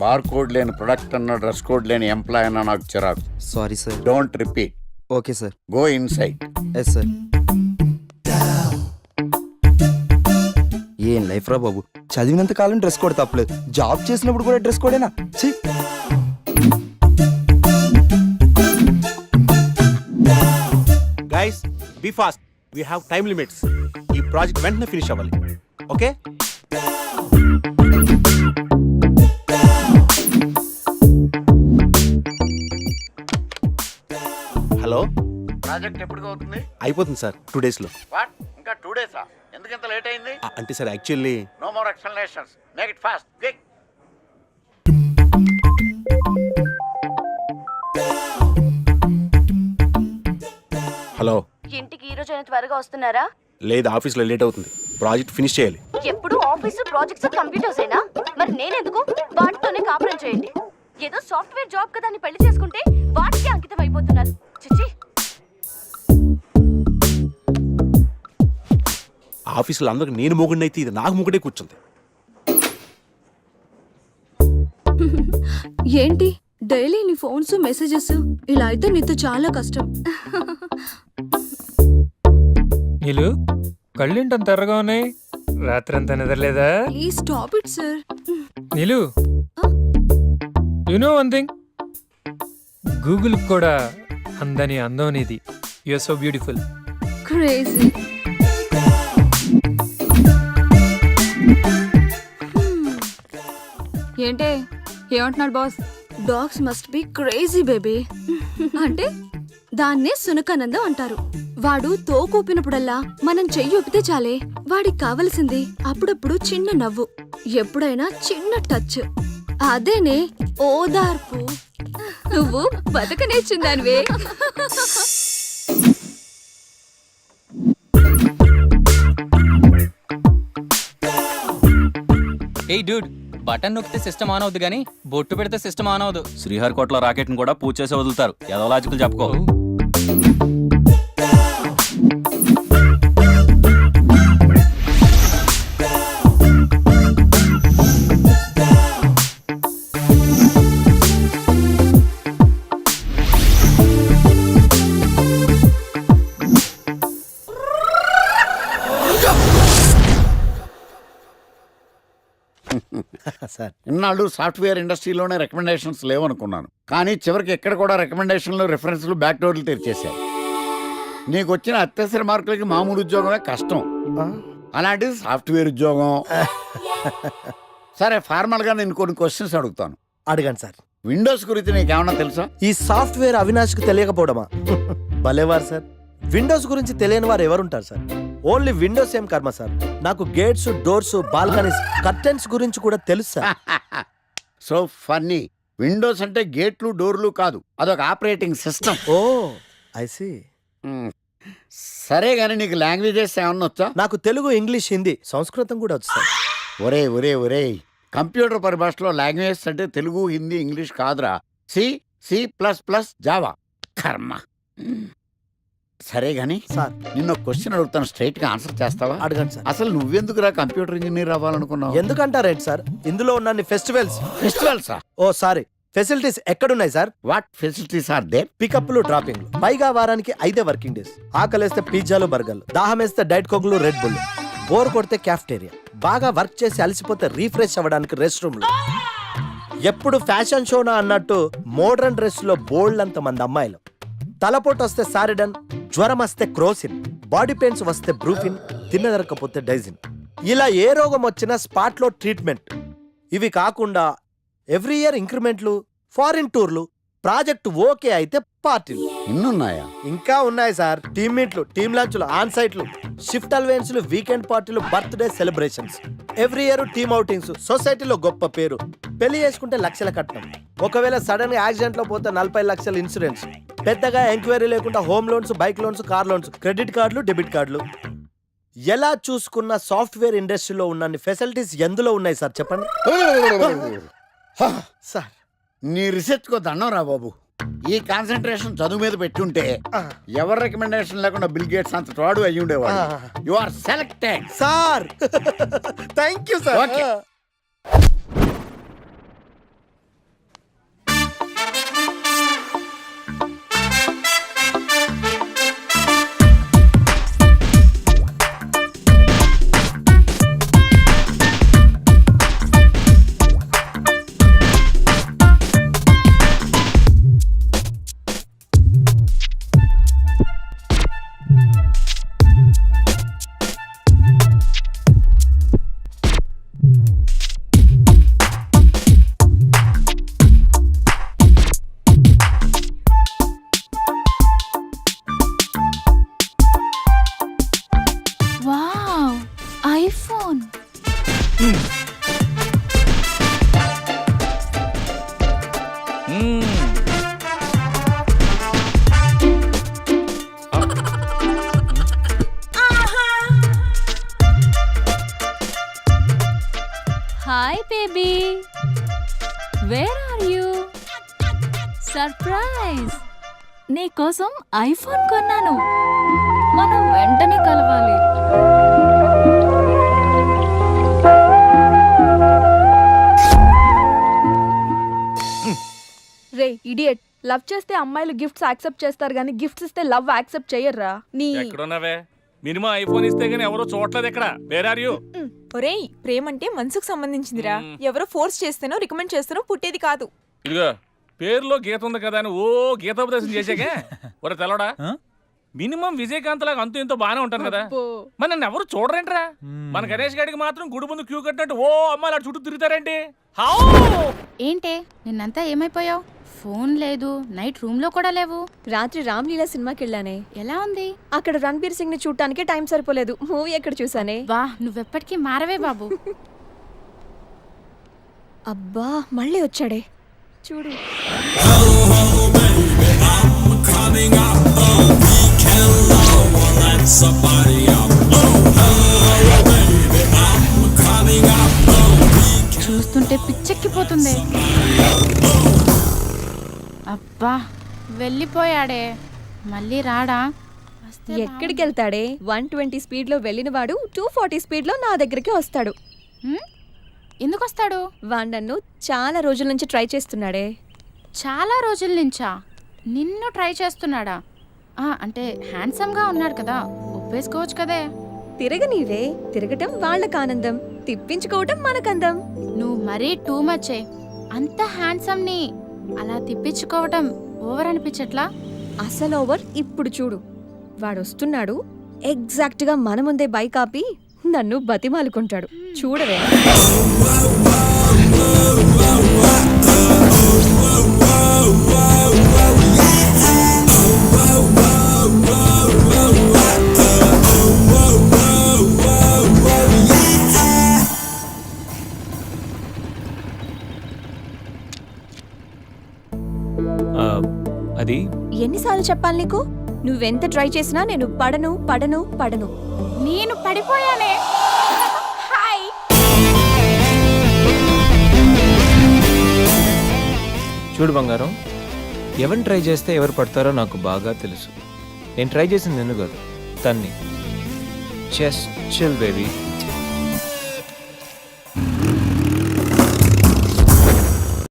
Bar code లేని product అన్న, dress code లేని ఎంప్లాయ్ అన్న నాకు చిరాకు. Sorry sir. Don't repeat. Okay sir. Go inside. Yes sir. ఏం లైఫ్ రా బాబు, చదివినంత కాలం డ్రెస్ కోడ్ తప్పలేదు, జాబ్ చేసినప్పుడు కూడా డ్రెస్ కోడేనా? ఛీ. Guys be fast, we have time limits. ఈ ప్రాజెక్ట్ వెంటనే ఫినిష్ అవ్వాలి. ఓకే. హలో, ప్రాజెక్ట్ ఎప్పుడు అవుతుంది? అయిపోతుంది సార్ 2 days లో. వాట్, ఇంకా 2 days? ఎందుకు ఇంత లేట్ అయింది? అంటే sir actually no more explanations, make it fast, quick. Hello, ఇంటికి ఈ రోజు త్వరగా వస్తున్నారా? లేదు, ఆఫీస్లో లేట్ అవుతుంది. ప్రాజెక్ట్ ఫినిష్ చేయాలి. ఎప్పుడు ఆఫీసు, ప్రాజెక్ట్స్, కంప్యూటర్స్ ఏనా? మరి నేనెందుకు? వాటితోనే కాపురం చేయండి. ఏదో సాఫ్ట్వేర్ జాబ్ కదా అని పెళ్లి చేసుకుంటే వాటికి అంకితం అయిపోతున్నారు. చిచ్చి. ఆఫీసులో అందరికి నేను మొగుడినైతే ఇది నాకు మొగుడే కూర్చుంది. ఏంటి డైలీ నీ ఫోన్స్ మెసేజెస్? ఇలా అయితే నీతో చాలా కష్టం. నీలు కళ్ళేంటంత ఎర్రగా ఉన్నాయి? రాత్రంతా నిద్రలేదా? Please stop it sir. Neelu, you know one thing, Google కూడా అందని అందం నీది. You are so beautiful. Crazy. ఏంటే ఏమంటున్నాడు boss? Dogs must be crazy baby. అంటే దాన్నే సునకానందం అంటారు. వాడు తోకూపినప్పుడల్లా మనం చెయ్యి ఊపితే చాలే, వాడికి కావలసింది అప్పుడప్పుడు చిన్న నవ్వు, ఎప్పుడైనా చిన్న టచ్. అదేనే ఓదార్పు. నువ్వు బతకనేచ్చిందానివే. ఏయ్ డూడ్, బటన్ నొక్కితే సిస్టమ్ ఆన్ అవుద్ది కానీ బొట్టు పెడితే సిస్టమ్ ఆన్ అవదు. శ్రీహరికోటలో రాకెట్ ని కూడా పూజ చేసి వదులుతారు. ఏదో లాజికల్ చెప్పుకో. సార్, ఇన్నాళ్ళు సాఫ్ట్వేర్ ఇండస్ట్రీలోనే రికమెండేషన్స్ లేవనుకున్నాను, కానీ చివరికి ఎక్కడ కూడా రికమెండేషన్లు, రిఫరెన్స్లు, బ్యాక్ డోర్లు తెరిచేశాయి. నీకు వచ్చిన అత్యవసర మార్కులకి మామూలు ఉద్యోగమే కష్టం, అలాంటిది సాఫ్ట్వేర్ ఉద్యోగం. సరే, ఫార్మల్గా నేను కొన్ని క్వశ్చన్స్ అడుగుతాను. అడగండి సార్. విండోస్ గురించి నీకేమన్నా తెలుసా? ఈ సాఫ్ట్వేర్ అవినాష్కి తెలియకపోవడమా? భలేవారు సార్. విండోస్ గురించి తెలియని వారు ఎవరుంటారు సార్? ఓన్లీ విండోస్ ఏం కర్మ సార్, నాకు గేట్స్, డోర్స్, బాల్కనీస్, కర్టెన్స్ గురించి కూడా తెలుసు సార్. So funny. విండోస్ అంటే గేట్లు, డోర్లు కాదు, అదొక operating system. Oh I see. సరే గానీ నీకు లాంగ్వేజెస్ ఏమన్నా వచ్చా? నాకు తెలుగు, ఇంగ్లీష్, హిందీ, సంస్కృతం కూడా వచ్చు సార్. ఒరే ఒరే ఒరే, కంప్యూటర్ పరిభాషలో లాంగ్వేజెస్ అంటే తెలుగు, హిందీ, ఇంగ్లీష్ కాదురా. C++, Java. కర్మ. సరే గానీ సార్, నిన్న క్వశ్చన్ అడుగుతాను, స్ట్రైట్ గా ఆన్సర్ చేస్తావా? అడగండి సార్. అసలు నువ్వెందుకురా కంప్యూటర్ ఇంజనీర్ అవ్వాలనుకున్నావు? ఎందుకంటారేంటి సార్, ఇందులో ఉన్న ఫెస్టివల్స్. ఫెస్టివల్సా? ఓ సారీ, ఫెసిలిటీస్ ఎక్కడున్నాయి sir? What facilities are there? పికప్లు, డ్రాపింగ్లు, పైగా వారానికి 5 వర్కింగ్ డేస్. ఆకలేస్తే పిజ్జాలు, బర్గర్లు, దాహం వేస్తే డైట్ కోక్లు, రెడ్ బుల్, బోర్ కొడితే క్యాఫ్టేరియా, బాగా వర్క్ చేసి అలసిపోతే రీఫ్రెష్ అవ్వడానికి రెస్ట్ రూమ్లు. ఎప్పుడు ఫ్యాషన్ షోనా అన్నట్టు మోడర్న్ డ్రెస్ లో బోల్డ్ అంత మంది అమ్మాయిలు. తలపోటు వస్తే సారిడన్, జ్వరం వస్తే క్రోసిన్, బాడీ పెయిన్స్ వస్తే బ్రూఫిన్, తిన్నదరకపోతే డైజిన్. ఇలా ఏ రోగం వచ్చినా స్పాట్ లో ట్రీట్మెంట్. ఇవి కాకుండా ఎవ్రీ ఇయర్ ఇంక్రిమెంట్లు, ఫారిన్ టూర్లు, ప్రాజెక్ట్ ఓకే అయితే పార్టీలు. ఇన్నున్నాయా? ఇంకా ఉన్నాయి సార్. టీమ్ మీట్లు, టీమ్ లంచ్లు, ఆన్ సైట్లు, షిఫ్ట్ అలవెన్స్లు, వీకెండ్ పార్టీలు, birthday celebrations, every year team outings, సొసైటీలో గొప్ప పేరు. పెళ్లి చేసుకుంటే లక్షల కట్నం, ఒకవేళ సడన్ గా యాక్సిడెంట్ లో పోతే 40 లక్షల ఇన్సూరెన్స్, పెద్దగా ఎంక్వైరీ లేకుండా home loans, bike loans, car loans, credit కార్డులు, డెబిట్ కార్డులు. ఎలా చూసుకున్న సాఫ్ట్వేర్ ఇండస్ట్రీలో ఉన్న ఫెసిలిటీస్ ఎందులో ఉన్నాయి సార్ చెప్పండి. సార్, నీ రీసెర్చ్ కో దండం రా బాబు. ఈ కాన్సన్ట్రేషన్ చదువు మీద పెట్టుంటే ఎవరి రికమెండేషన్ లేకుండా బిల్ గేట్స్ అంత తోడు అయ్యి ఉండేవాడు. You are selected sir. Thank you sir. Okay. Baby where are you surprise నీకోసం ఐఫోన్ కొన్నాను మనం వెంటనే కలవాలి రే ఇడియట్ లవ్ చేస్తే అమ్మాయిలు గిఫ్ట్స్ యాక్సెప్ట్ చేస్తారు కానీ గిఫ్ట్స్ ఇస్తే లవ్ యాక్సెప్ట్ చెయ్యర్రా నీ ఎక్కడున్నావే మినిమం ఐఫోన్ ఇస్తే గానీ ఎవరో చూడలేదు ఇక్కడ వేర్ ఆర్ యు ఒరేయ్ ప్రేమంటే మనసుకు సంబంధించిందిరా ఎవరో ఫోర్స్ చేస్తేనో రికమెండ్ చేస్తేనో పుట్టేది కాదు. ఇదిగో పేరులో గీత ఉంది కదా అని ఓ గీతోపదేశం చేసాకే ఒరే తెలవడా మినిమం విజయకాంత్ లాగా అంతూ ఇంతో బానే ఉంటాను కదా మరి నన్ను ఎవరు చూడరేంట్రా మన గణేష్ గారికి మాత్రం గుడి ముందు క్యూ కట్టినట్టు ఓ అమ్మాయిలు చుట్టూ తిరుగుతారేంటి హౌ ఏంటే నిన్నంతా ఏమైపోయావు ఫోన్ లేదు నైట్ రూమ్ లో కూడా లేవు రాత్రి రామ్లీలా సినిమాకి వెళ్ళానే ఎలా ఉంది అక్కడ రణబీర్ సింగ్ ని చూడటానికి టైం సరిపోలేదు మూవీ ఎక్కడ చూసానే వా నువ్వెప్పటికీ మారవే బాబు అబ్బా మళ్ళీ వచ్చాడే చూడు చూస్తుంటే పిచ్చెక్కిపోతుంది అబ్బా వెళ్ళిపోయాడే మళ్ళీ రాడా ఎక్కడికి వెళ్తాడే 120 స్పీడ్ లో వెళ్ళిన వాడు 240 స్పీడ్ లో నా దగ్గరికి వస్తాడు. ఎందుకు వస్తాడు వాడు నన్ను చాలా రోజుల నుంచి ట్రై చేస్తున్నాడే. చాలా రోజుల నుంచా నిన్ను ట్రై చేస్తున్నాడా అంటే హ్యాండ్సమ్ గా ఉన్నాడు కదా ఒప్పేసుకోవచ్చు కదే తిరగనీవే తిరగటం వాళ్ళకి ఆనందం తిప్పించుకోవటం మనకందం. నువ్వు మరీ టూ మచే అంత హ్యాండ్సమ్ ని అలా తిప్పించుకోవటం ఓవర్ అనిపించట్లా అసలు ఓవర్ ఇప్పుడు చూడు వాడు వస్తున్నాడు ఎగ్జాక్ట్ గా మన ముందే బైక్ ఆపి నన్ను బతిమాలుకుంటాడు చూడవే. అది ఎన్నిసార్లు చెప్పాలి నీకు నువ్వెంత ట్రై చేసినా నేను పడను పడను పడను. నేను పడిపోయానే హాయ్ చూడు బంగారం ఎవరిని ట్రై చేస్తే ఎవరు పడతారో నాకు బాగా తెలుసు. నేను ట్రై చేసింది నిన్ను కాదు తన్ని. Just chill baby.